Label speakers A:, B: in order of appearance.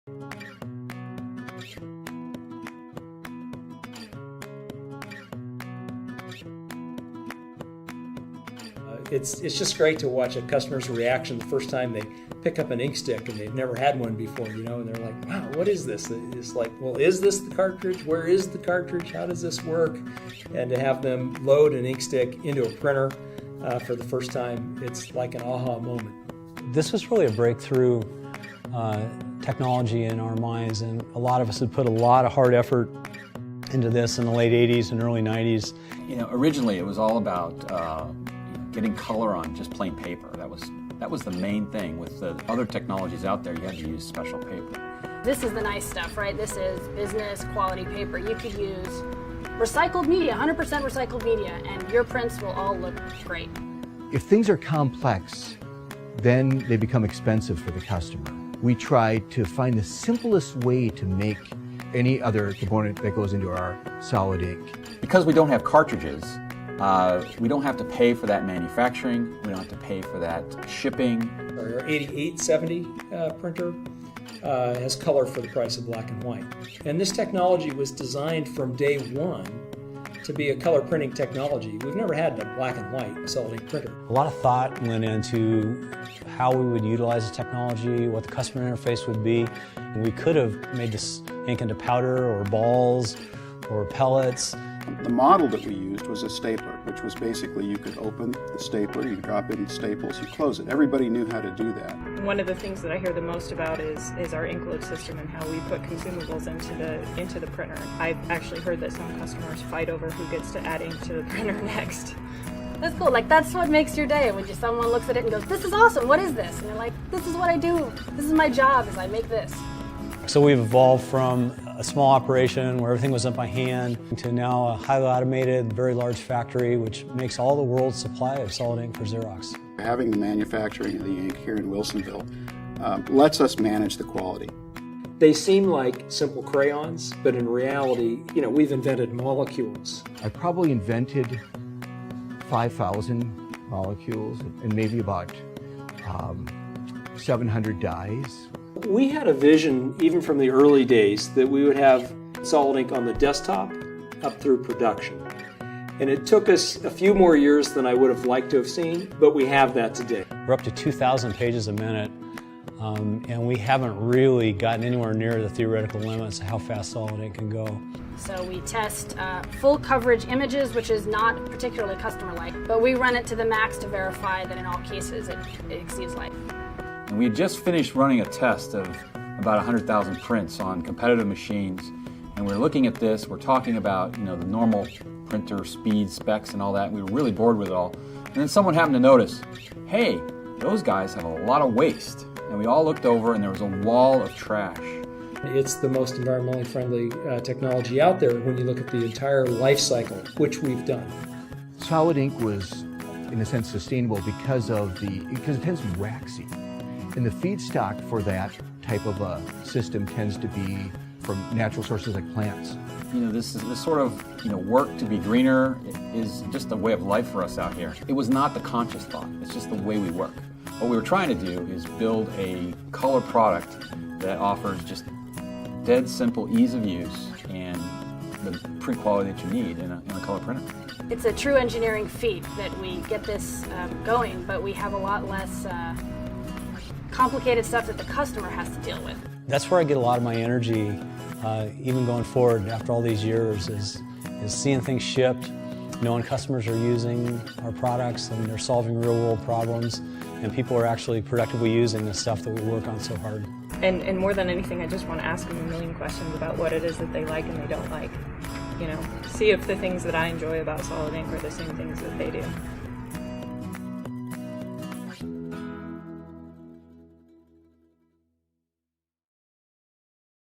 A: It's just great to watch a customer's reaction the first time they pick up an ink stick and they've never had one before, and they're like, wow, what is this? It's like, well, is this the cartridge? Where is the cartridge? How does this work? And to have them load an ink stick into a printer for the first time, it's like an aha moment.
B: This was really a breakthrough technology in our minds, and a lot of us had put a lot of hard effort into this in the late 80s and early 90s.
C: Originally it was all about getting color on just plain paper. That was the main thing. With the other technologies out there, you had to use special paper.
D: This is the nice stuff, right? This is business quality paper. You could use recycled media, 100% recycled media, and your prints will all look great.
E: If things are complex, then they become expensive for the customer. We try to find the simplest way to make any other component that goes into our solid ink.
C: Because we don't have cartridges, we don't have to pay for that manufacturing, we don't have to pay for that shipping.
A: Our 8870 printer has color for the price of black and white. And this technology was designed from day one to be a color printing technology. We've never had a black and white solid ink printer.
B: A lot of thought went into how we would utilize the technology, what the customer interface would be. And we could have made this ink into powder or balls or pellets.
F: The model that we used was a stapler, which was basically you could open the stapler, you drop in the staples, you close it. Everybody knew how to do that.
G: One of the things that I hear the most about is our ink load system and how we put consumables into the printer. I've actually heard that some customers fight over who gets to add ink to the printer next.
D: That's cool. Like, that's what makes your day when someone looks at it and goes, this is awesome, what is this? And you're like, this is what I do. This is my job, is I make this.
B: So we've evolved from a small operation where everything was done by hand to now a highly automated, very large factory which makes all the world's supply of solid ink for Xerox.
F: Having the manufacturing of the ink here in Wilsonville lets us manage the quality.
A: They seem like simple crayons, but in reality, we've invented molecules.
E: I probably invented 5,000 molecules and maybe about 700 dyes.
A: We had a vision, even from the early days, that we would have solid ink on the desktop up through production. And it took us a few more years than I would have liked to have seen, but we have that today.
B: We're up to 2,000 pages a minute, and we haven't really gotten anywhere near the theoretical limits of how fast solid ink can go.
D: So we test full coverage images, which is not particularly customer-like, but we run it to the max to verify that in all cases it exceeds life.
C: And we had just finished running a test of about 100,000 prints on competitive machines, and we're looking at this, we're talking about the normal printer speed specs and all that, and we were really bored with it all. And then someone happened to notice, hey, those guys have a lot of waste. And we all looked over and there was a wall of trash.
A: It's the most environmentally friendly technology out there when you look at the entire life cycle, which we've done.
E: Solid ink was, in a sense, sustainable because it tends to be waxy. And the feedstock for that type of a system tends to be from natural sources like plants.
C: This sort of work to be greener is just a way of life for us out here. It was not the conscious thought, it's just the way we work. What we were trying to do is build a color product that offers just dead simple ease of use and the print quality that you need in a color printer.
D: It's a true engineering feat that we get this going, but we have a lot less complicated stuff that the customer has to deal with.
B: That's where I get a lot of my energy, even going forward after all these years, is seeing things shipped, knowing customers are using our products and they're solving real world problems, and people are actually productively using the stuff that we work on so hard.
G: And more than anything, I just want to ask them a million questions about what it is that they like and they don't like. See if the things that I enjoy about solid ink are the same things that they do.